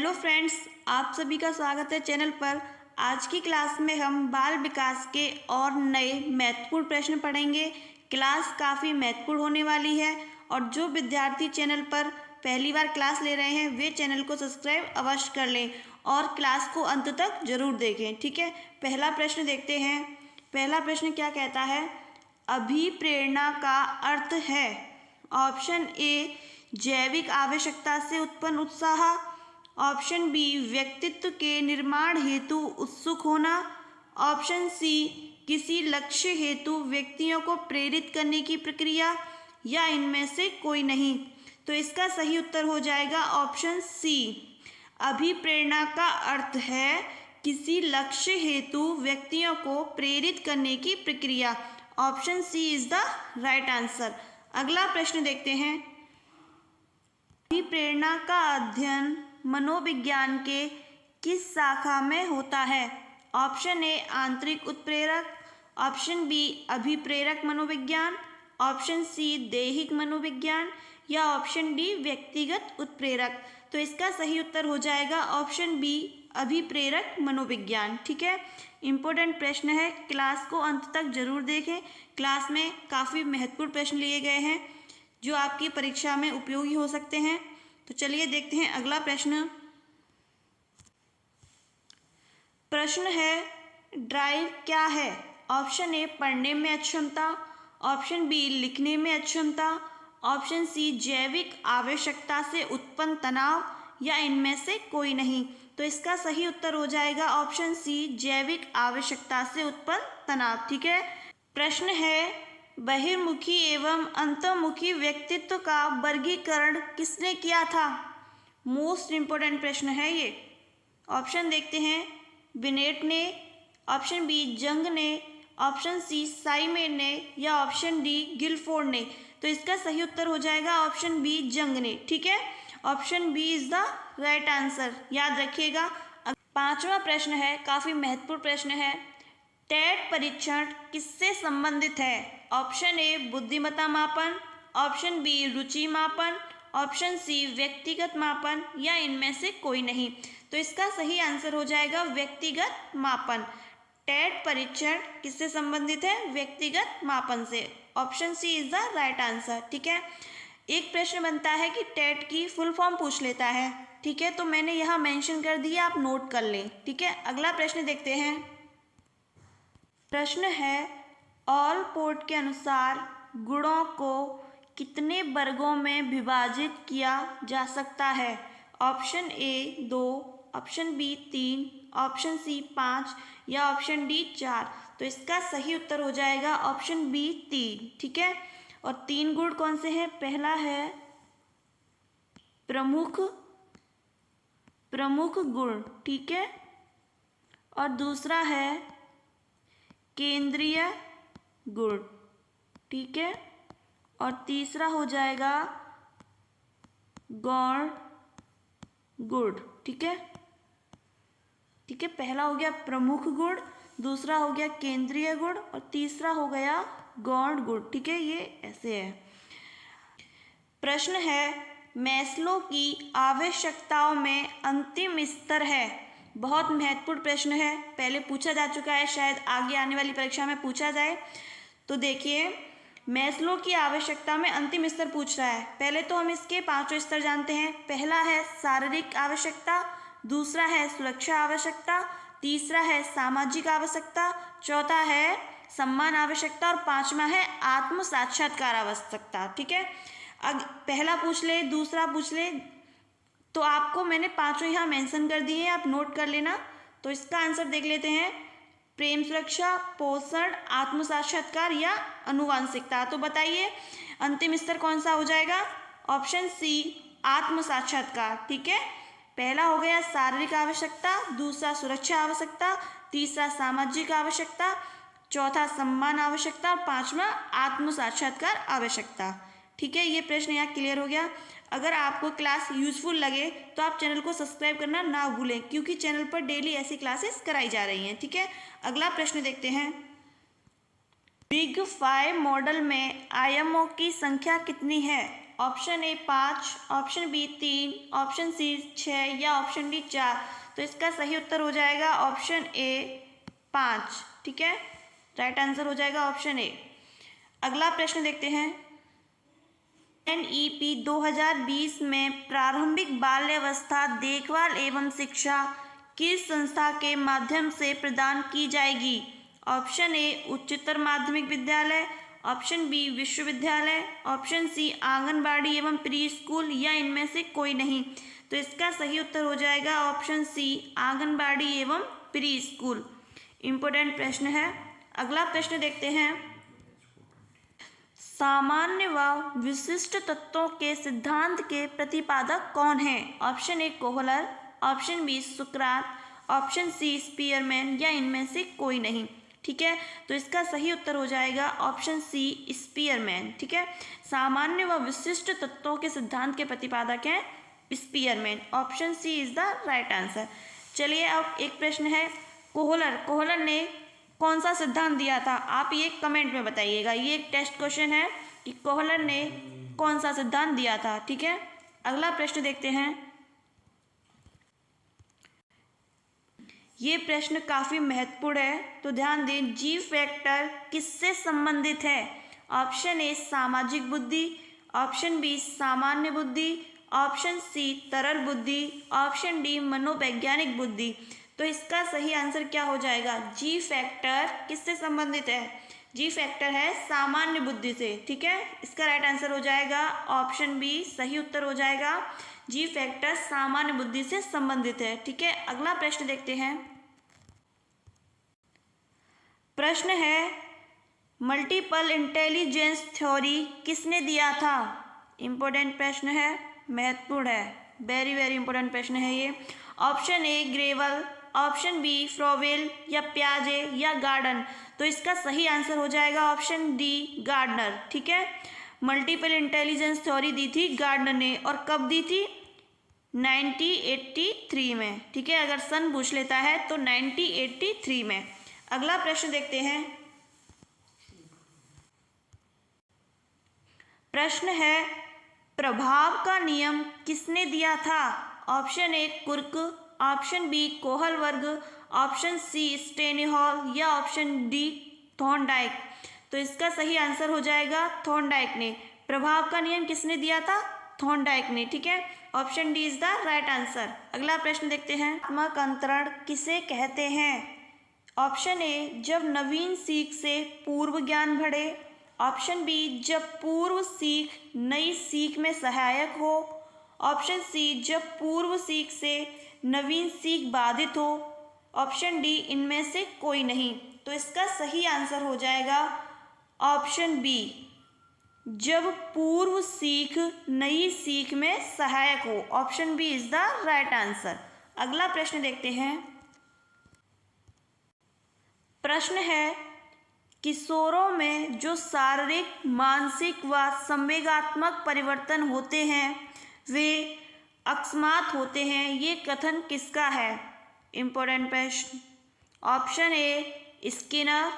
Hello friends, आप सभी का स्वागत है चैनल पर। आज की क्लास में हम बाल विकास के और नए महत्वपूर्ण प्रश्न पढ़ेंगे। क्लास काफ़ी महत्वपूर्ण होने वाली है और जो विद्यार्थी चैनल पर पहली बार क्लास ले रहे हैं वे चैनल को सब्सक्राइब अवश्य कर लें और क्लास को अंत तक ज़रूर देखें। ठीक है, पहला प्रश्न देखते हैं। पहला प्रश्न क्या कहता है? अभिप्रेरणा का अर्थ है। ऑप्शन ए जैविक आवश्यकता से उत्पन्न उत्साह, ऑप्शन बी व्यक्तित्व के निर्माण हेतु उत्सुक होना, ऑप्शन सी किसी लक्ष्य हेतु व्यक्तियों को प्रेरित करने की प्रक्रिया, या इनमें से कोई नहीं। तो इसका सही उत्तर हो जाएगा ऑप्शन सी। अभिप्रेरणा का अर्थ है किसी लक्ष्य हेतु व्यक्तियों को प्रेरित करने की प्रक्रिया। Option C is the right answer. अगला प्रश्न देखते हैं। अभिप्रेरणा का अध्ययन मनोविज्ञान के किस शाखा में होता है? ऑप्शन ए आंतरिक उत्प्रेरक, ऑप्शन बी अभिप्रेरक मनोविज्ञान, ऑप्शन सी दैहिक मनोविज्ञान, या ऑप्शन डी व्यक्तिगत उत्प्रेरक। तो इसका सही उत्तर हो जाएगा ऑप्शन बी अभिप्रेरक मनोविज्ञान। ठीक है, इम्पोर्टेंट प्रश्न है, क्लास को अंत तक जरूर देखें। क्लास में काफ़ी महत्वपूर्ण प्रश्न लिए गए हैं जो आपकी परीक्षा में उपयोगी हो सकते हैं। तो चलिए देखते हैं अगला प्रश्न। प्रश्न है ड्राइव क्या है? ऑप्शन ए पढ़ने में अक्षमता, ऑप्शन बी लिखने में अक्षमता, ऑप्शन सी जैविक आवश्यकता से उत्पन्न तनाव, या इनमें से कोई नहीं। तो इसका सही उत्तर हो जाएगा ऑप्शन सी जैविक आवश्यकता से उत्पन्न तनाव। ठीक है, प्रश्न है बहिर्मुखी एवं अंतर्मुखी व्यक्तित्व का वर्गीकरण किसने किया था? मोस्ट इम्पोर्टेंट प्रश्न है ये। ऑप्शन देखते हैं। बिनेट ने, ऑप्शन बी जंग ने, ऑप्शन सी साइमन ने, या ऑप्शन डी गिलफोर्ड ने। तो इसका सही उत्तर हो जाएगा ऑप्शन बी जंग ने। ठीक है, option B is the right answer, याद रखिएगा। पांचवा प्रश्न है, काफ़ी महत्वपूर्ण प्रश्न है। टेट परीक्षण किससे संबंधित है? ऑप्शन ए बुद्धिमत्ता मापन, ऑप्शन बी रुचि मापन, ऑप्शन सी व्यक्तिगत मापन, या इनमें से कोई नहीं। तो इसका सही आंसर हो जाएगा व्यक्तिगत मापन। टेट परीक्षण किससे संबंधित है? व्यक्तिगत मापन से। Option C is the right answer. ठीक है, एक प्रश्न बनता है कि टेट की फुल फॉर्म पूछ लेता है। ठीक है, तो मैंने यहाँ मेंशन कर दिया, आप नोट कर लें। ठीक है, अगला प्रश्न देखते हैं। प्रश्न है ऑल पोर्ट के अनुसार गुणों को कितने वर्गों में विभाजित किया जा सकता है? Option A 2, option B 3, option C 5, या ऑप्शन डी 4। तो इसका सही उत्तर हो जाएगा ऑप्शन बी 3। ठीक है, और 3 गुण कौन से हैं? पहला है प्रमुख गुण, ठीक है, और दूसरा है केंद्रीय गुण, ठीक है, और तीसरा हो जाएगा गौण गुण। ठीक है, ठीक है, पहला हो गया प्रमुख गुण, दूसरा हो गया केंद्रीय गुण, और तीसरा हो गया गौण गुण। ठीक है, ये ऐसे है। प्रश्न है मैस्लो की आवश्यकताओं में अंतिम स्तर है। बहुत महत्वपूर्ण प्रश्न है, पहले पूछा जा चुका है, शायद आगे आने वाली परीक्षा में पूछा जाए। तो देखिए, मैस्लो की आवश्यकता में अंतिम स्तर पूछ रहा है। पहले तो हम इसके 5 स्तर जानते हैं। पहला है शारीरिक आवश्यकता, दूसरा है सुरक्षा आवश्यकता, तीसरा है सामाजिक आवश्यकता, चौथा है सम्मान आवश्यकता, और पांचवा है आत्म साक्षात्कार आवश्यकता। ठीक है, अब पहला पूछ ले, दूसरा पूछ ले, तो आपको मैंने 5 यहाँ मेंशन कर दिए हैं, आप नोट कर लेना। तो इसका आंसर देख लेते हैं। प्रेम सुरक्षा, पोषण, आत्म साक्षात्कार, या अनुवांशिकता। तो बताइए अंतिम स्तर कौन सा हो जाएगा? ऑप्शन सी आत्म साक्षात्कार। ठीक है, पहला हो गया शारीरिक आवश्यकता, दूसरा सुरक्षा आवश्यकता, तीसरा सामाजिक आवश्यकता, चौथा सम्मान आवश्यकता, और पांचवा आत्म साक्षात्कार आवश्यकता। ठीक है, ये प्रश्न यहाँ क्लियर हो गया। अगर आपको क्लास यूजफुल लगे तो आप चैनल को सब्सक्राइब करना ना भूलें, क्योंकि चैनल पर डेली ऐसी क्लासेस कराई जा रही हैं। ठीक है, अगला प्रश्न देखते हैं। बिग 5 मॉडल में आयामों की संख्या कितनी है? Option A 5, option B 3, option C 6 या ऑप्शन डी 4। तो इसका सही उत्तर हो जाएगा ऑप्शन ए 5। ठीक है, राइट आंसर हो जाएगा ऑप्शन ए। अगला प्रश्न देखते हैं। NEP 2020 में प्रारंभिक बाल्यावस्था देखभाल एवं शिक्षा किस संस्था के माध्यम से प्रदान की जाएगी? ऑप्शन ए उच्चतर माध्यमिक विद्यालय, ऑप्शन बी विश्वविद्यालय, ऑप्शन सी आंगनबाड़ी एवं प्री स्कूल या इनमें से कोई नहीं। तो इसका सही उत्तर हो जाएगा ऑप्शन सी आंगनबाड़ी एवं प्री स्कूल। इम्पोर्टेंट प्रश्न है। अगला प्रश्न देखते हैं। सामान्य व विशिष्ट तत्वों के सिद्धांत के प्रतिपादक कौन है? Option A Kohler, option B सुकरात, ऑप्शन सी स्पीयरमैन या इनमें से कोई नहीं। ठीक है, तो इसका सही उत्तर हो जाएगा ऑप्शन सी स्पीयरमैन। ठीक है, सामान्य व विशिष्ट तत्वों के सिद्धांत के प्रतिपादक हैं Spearman. Option C is the right answer. चलिए अब एक प्रश्न है। कोहलर ने कौन सा सिद्धांत दिया था? आप ये कमेंट में बताइएगा। ये एक टेस्ट क्वेश्चन है कि कोहलर ने कौन सा सिद्धांत दिया था। ठीक है, अगला प्रश्न देखते हैं। ये प्रश्न काफ़ी महत्वपूर्ण है, तो ध्यान दें। जी फैक्टर किससे संबंधित है? ऑप्शन ए सामाजिक बुद्धि, ऑप्शन बी सामान्य बुद्धि, ऑप्शन सी तरल बुद्धि, ऑप्शन डी मनोवैज्ञानिक बुद्धि। तो इसका सही आंसर क्या हो जाएगा? जी फैक्टर किससे संबंधित है? जी फैक्टर है सामान्य बुद्धि से। ठीक है, इसका राइट आंसर हो जाएगा ऑप्शन बी, सही उत्तर हो जाएगा। जी फैक्टर सामान्य बुद्धि से संबंधित है। ठीक है, अगला प्रश्न देखते हैं। प्रश्न है मल्टीपल इंटेलिजेंस थ्योरी किसने दिया था? इंपॉर्टेंट प्रश्न है, महत्वपूर्ण है, वेरी वेरी इंपॉर्टेंट प्रश्न है ये। ऑप्शन ए ग्रेवल, ऑप्शन बी फ्रोवेल या प्याजे या गार्डन। तो इसका सही आंसर हो जाएगा ऑप्शन डी गार्डनर। ठीक है, मल्टीपल इंटेलिजेंस थ्योरी दी थी गार्डनर ने, और कब दी थी? 1983 में। ठीक है, अगर सन पूछ लेता है तो 1983 में। अगला प्रश्न देखते हैं। प्रश्न है प्रभाव का नियम किसने दिया था? ऑप्शन ए कुर्क, option B कोहलवर्ग, option C Stanley Hall या ऑप्शन डी थॉर्नडाइक। तो इसका सही आंसर हो जाएगा थॉर्नडाइक ने। प्रभाव का नियम किसने दिया था? थॉर्नडाइक ने। ठीक है, option D is the right answer. अगला प्रश्न देखते हैं। आत्मक अंतरण किसे कहते हैं? ऑप्शन ए जब नवीन सीख से पूर्व ज्ञान बढ़े, ऑप्शन बी जब पूर्व सीख नई सीख में सहायक हो, ऑप्शन सी जब पूर्व सीख से नवीन सीख बाधित हो, ऑप्शन डी इनमें से कोई नहीं। तो इसका सही आंसर हो जाएगा ऑप्शन बी, जब पूर्व सीख नई सीख में सहायक हो। Option B is the right answer. अगला प्रश्न देखते हैं। प्रश्न है किशोरों में जो शारीरिक, मानसिक व संवेगात्मक परिवर्तन होते हैं वे अकस्मात होते हैं, ये कथन किसका है? इंपॉर्टेंट प्रश्न। Option A Skinner,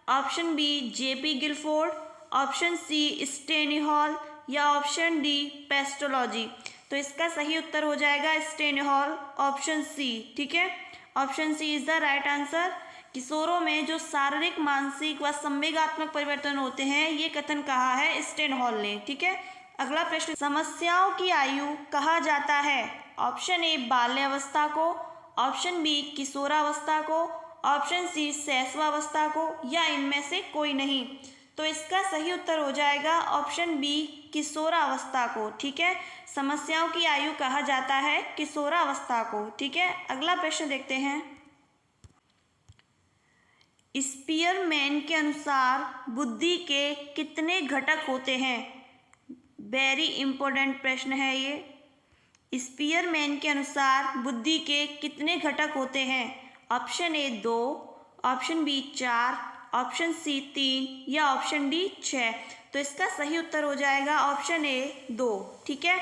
option B JP Guilford, option C Stanley Hall या ऑप्शन डी पेस्टोलॉजी। तो इसका सही उत्तर हो जाएगा स्टेनिहॉल, ऑप्शन सी। ठीक है, option C is the right answer. किशोरों में जो शारीरिक, मानसिक व संवेगात्मक परिवर्तन होते हैं, ये कथन कहा है स्टेनहॉल ने। ठीक है, अगला प्रश्न। समस्याओं की आयु कहा जाता है? ऑप्शन ए बाल्यावस्था को, ऑप्शन बी किशोरावस्था को, ऑप्शन सी शैशवावस्था को या इनमें से कोई नहीं। तो इसका सही उत्तर हो जाएगा ऑप्शन बी किशोरावस्था को। ठीक है, समस्याओं की आयु कहा जाता है किशोरावस्था को। ठीक है, अगला प्रश्न देखते हैं। स्पीयरमैन के अनुसार बुद्धि के कितने घटक होते हैं? वेरी इंपॉर्टेंट प्रश्न है ये। स्पीयरमैन के अनुसार बुद्धि के कितने घटक होते हैं? Option A 2, option B 4, option C 3 या ऑप्शन डी 6। तो इसका सही उत्तर हो जाएगा ऑप्शन ए 2। ठीक है,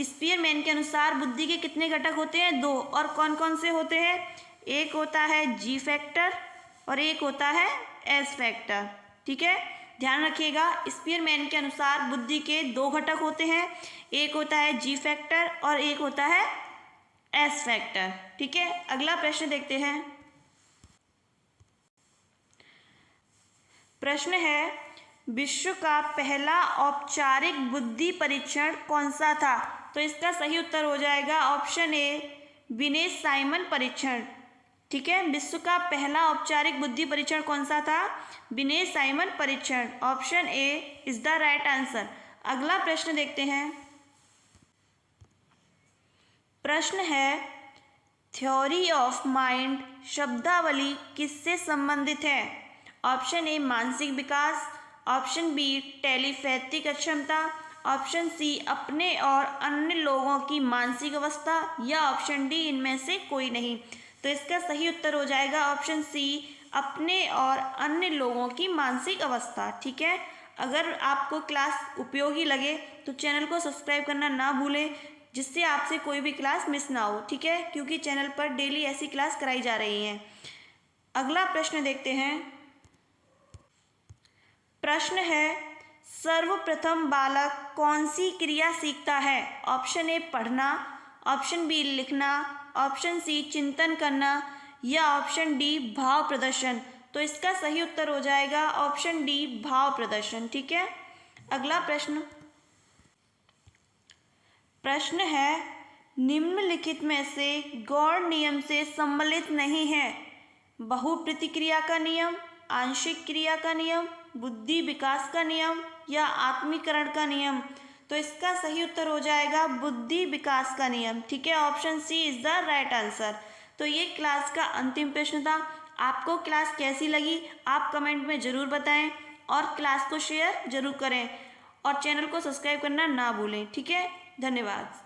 स्पीयरमैन के अनुसार बुद्धि के कितने घटक होते हैं? 2। और कौन कौन से होते हैं? एक होता है जी फैक्टर और एक होता है एस फैक्टर। ठीक है, ध्यान रखिएगा, स्पीयरमैन के अनुसार बुद्धि के दो घटक होते हैं, एक होता है जी फैक्टर और एक होता है एस फैक्टर। ठीक है, अगला प्रश्न देखते हैं। प्रश्न है, विश्व का पहला औपचारिक बुद्धि परीक्षण कौन सा था? तो इसका सही उत्तर हो जाएगा ऑप्शन ए, विनेश साइमन परीक्षण। ठीक है, विश्व का पहला औपचारिक बुद्धि परीक्षण कौन सा था? विनेश साइमन परीक्षण। Option A is the right answer. अगला प्रश्न देखते हैं। प्रश्न है, थ्योरी ऑफ माइंड शब्दावली किससे संबंधित है? ऑप्शन ए मानसिक विकास, ऑप्शन बी टेलीपैथिक अक्षमता, ऑप्शन सी अपने और अन्य लोगों की मानसिक अवस्था, या ऑप्शन डी इनमें से कोई नहीं। तो इसका सही उत्तर हो जाएगा ऑप्शन सी, अपने और अन्य लोगों की मानसिक अवस्था। ठीक है, अगर आपको क्लास उपयोगी लगे तो चैनल को सब्सक्राइब करना ना भूलें, जिससे आपसे कोई भी क्लास मिस ना हो। ठीक है, क्योंकि चैनल पर डेली ऐसी क्लास कराई जा रही हैं। अगला प्रश्न देखते हैं। प्रश्न है, सर्वप्रथम बालक कौन सी क्रिया सीखता है? ऑप्शन ए पढ़ना, ऑप्शन बी लिखना, ऑप्शन सी चिंतन करना, या ऑप्शन डी भाव प्रदर्शन। तो इसका सही उत्तर हो जाएगा ऑप्शन डी भाव प्रदर्शन। ठीक है, अगला प्रश्न। प्रश्न है, निम्नलिखित में से गौड़ नियम से सम्मिलित नहीं है? बहुप्रतिक्रिया का नियम, आंशिक क्रिया का नियम, बुद्धि विकास का नियम, या आत्मीकरण का नियम। तो इसका सही उत्तर हो जाएगा बुद्धि विकास का नियम। ठीक है, option C is the right answer. तो ये क्लास का अंतिम प्रश्न था। आपको क्लास कैसी लगी आप कमेंट में ज़रूर बताएं, और क्लास को शेयर ज़रूर करें, और चैनल को सब्सक्राइब करना ना भूलें। ठीक है, धन्यवाद।